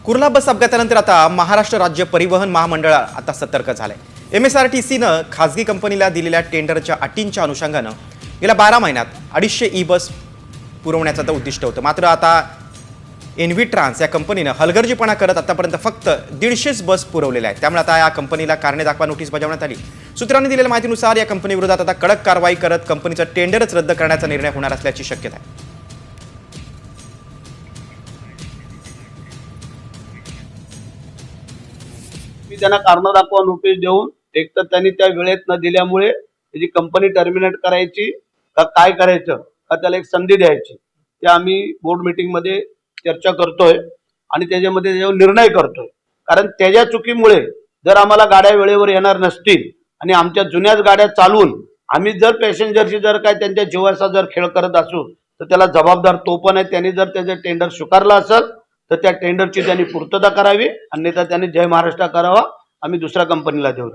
कुर्ला बस अपघातानंतर आता महाराष्ट्र राज्य परिवहन महामंडळ आता सतर्क झालंय। MSRTCनं खासगी कंपनीला दिलेल्या टेंडरच्या अटींच्या अनुषंगानं गेल्या 12 महिन्यात 250 ई बस पुरवण्याचं उद्दिष्ट होतं। मात्र आता एनव्ही-ट्रान्स या कंपनीनं हलगर्जीपणा करत आतापर्यंत फक्त 150 बस पुरवलेल्या आहेत। त्यामुळे आता या कंपनीला कारणे दाखवा नोटीस बजावण्यात आली। सूत्रांनी दिलेल्या माहितीनुसार या कंपनीविरोधात आता कडक कारवाई करत कंपनीचं टेंडरच रद्द करण्याचा निर्णय होणार असल्याची शक्यता आहे। मी त्यांना कारण दाखवा नोटीस देऊन एक तर त्यांनी त्या वेळेत न दिल्यामुळे त्याची कंपनी टर्मिनेट करायची का काय करायचं का त्याला एक संधी द्यायची ते आम्ही बोर्ड मीटिंग मध्ये चर्चा करतोय आणि त्याच्यामध्ये निर्णय करतोय। कारण त्याच्या चुकीमुळे जर आम्हाला गाड्या वेळेवर येणार नसतील आणि आमच्या जुन्याच गाड्या चालवून आम्ही जर पॅसेंजरची जर काय त्यांच्या जीवाचा जर खेळ करत असू तर त्याला जबाबदार तो पण आहे। त्यांनी जर त्याचं टेंडर स्वीकारलं असेल तर त्या टेंडरची त्यांनी पूर्तता करावी अन्यथा त्यांनी जय महाराष्ट्र करावा। आम्ही दुसऱ्या कंपनीला देऊ।